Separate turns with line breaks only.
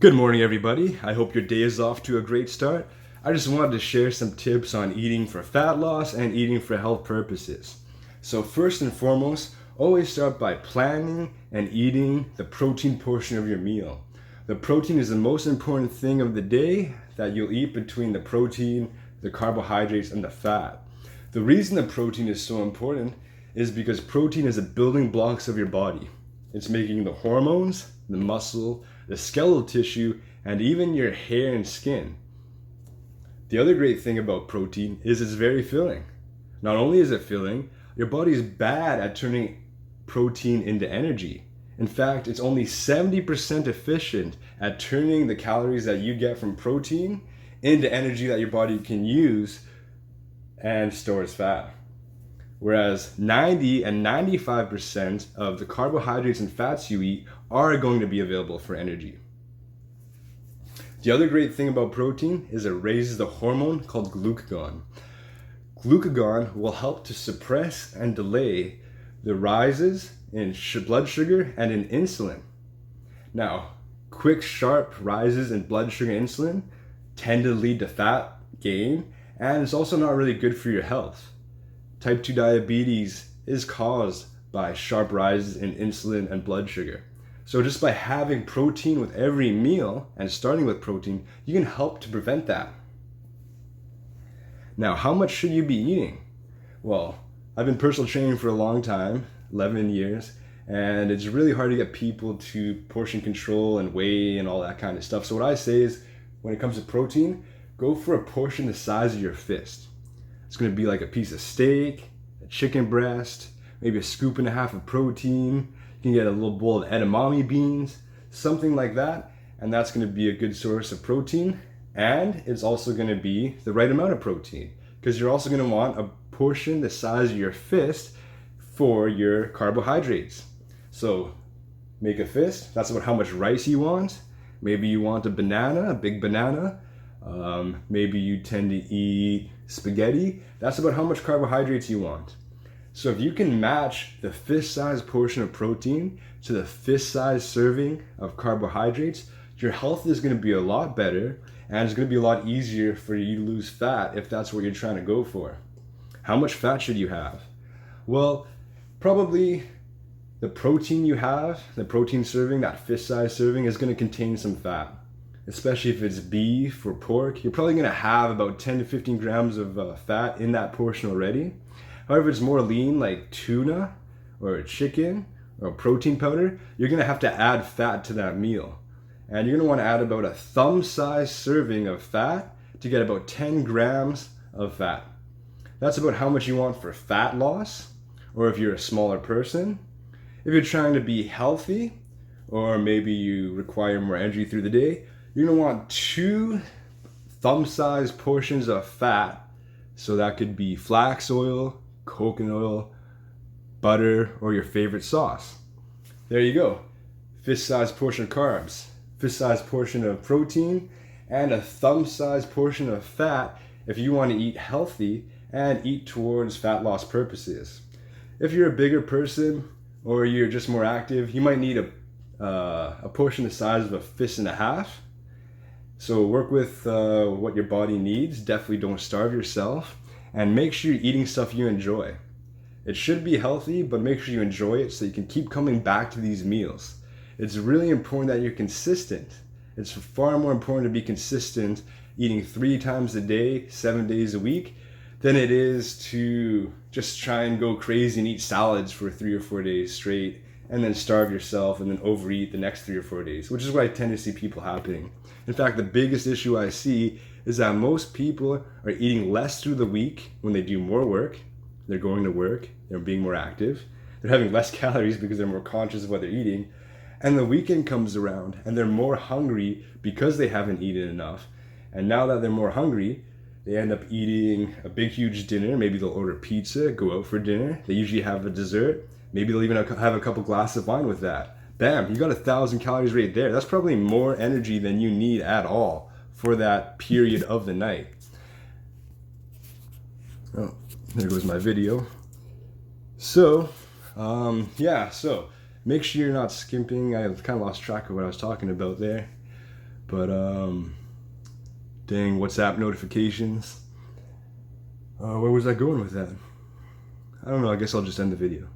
Good morning, everybody. I hope your day is off to a great start. I just wanted to share some tips on eating for fat loss and eating for health purposes. So first and foremost, always start by planning and eating the protein portion of your meal. The protein is the most important thing of the day that you'll eat between the protein, the carbohydrates, and the fat. The reason the protein is so important is because protein is the building blocks of your body. It's making the hormones, the muscle, the skeletal tissue, and even your hair and skin. The other great thing about protein is it's very filling. Not only is it filling, your body is bad at turning protein into energy. In fact, it's only 70% efficient at turning the calories that you get from protein into energy that your body can use and store as fat. Whereas 90 and 95% of the carbohydrates and fats you eat are going to be available for energy. The other great thing about protein is it raises the hormone called glucagon. Glucagon will help to suppress and delay the rises in blood sugar and in insulin. Now, quick, sharp rises in blood sugar and insulin tend to lead to fat gain, and it's also not really good for your health. Type 2 diabetes is caused by sharp rises in insulin and blood sugar. So just by having protein with every meal and starting with protein, you can help to prevent that. Now, how much should you be eating? Well, I've been personal training for a long time, 11 years, and it's really hard to get people to portion control and weigh and all that kind of stuff. So what I say is, when it comes to protein, go for a portion the size of your fist. It's going to be like a piece of steak, a chicken breast, maybe a scoop and a half of protein. You can get a little bowl of edamame beans, something like that, and that's going to be a good source of protein. And it's also going to be the right amount of protein, because you're also going to want a portion the size of your fist for your carbohydrates. So make a fist. That's about how much rice you want. Maybe you want a banana, a big banana. Maybe you tend to eat spaghetti. That's about how much carbohydrates you want. So if you can match the fist-sized portion of protein to the fist-sized serving of carbohydrates, your health is going to be a lot better, and it's going to be a lot easier for you to lose fat if that's what you're trying to go for. How much fat should you have? Well, probably the protein you have, the protein serving, that fist-sized serving, is going to contain some fat. Especially if it's beef or pork, you're probably going to have about 10 to 15 grams of fat in that portion already. However, if it's more lean, like tuna or chicken or protein powder, you're going to have to add fat to that meal. And you're going to want to add about a thumb-sized serving of fat to get about 10 grams of fat. That's about how much you want for fat loss, or if you're a smaller person. If you're trying to be healthy, or maybe you require more energy through the day, you're going to want 2 thumb-sized portions of fat. So that could be flax oil, coconut oil, butter, or your favorite sauce. There you go. Fist-sized portion of carbs, fist-sized portion of protein, and a thumb-sized portion of fat if you want to eat healthy and eat towards fat loss purposes. If you're a bigger person or you're just more active, you might need a portion the size of a fist and a half. So work with what your body needs. Definitely don't starve yourself, and make sure you're eating stuff you enjoy. It should be healthy, but make sure you enjoy it so you can keep coming back to these meals. It's really important that you're consistent. It's far more important to be consistent eating 3 times a day, 7 days a week, than it is to just try and go crazy and eat salads for 3 or 4 days straight and then starve yourself and then overeat the next 3 or 4 days, which is what I tend to see people happening. In fact, the biggest issue I see is that most people are eating less through the week when they do more work. They're going to work, they're being more active, they're having less calories because they're more conscious of what they're eating. And the weekend comes around and they're more hungry because they haven't eaten enough. And now that they're more hungry, they end up eating a big, huge dinner. Maybe they'll order pizza, go out for dinner. They usually have a dessert. Maybe they'll even have a couple glasses of wine with that. Bam, you got 1,000 calories right there. That's probably more energy than you need at all for that period of the night. Oh, there goes my video. So, so make sure you're not skimping. I kind of lost track of what I was talking about there. But dang, WhatsApp notifications. Where was I going with that? I don't know. I guess I'll just end the video.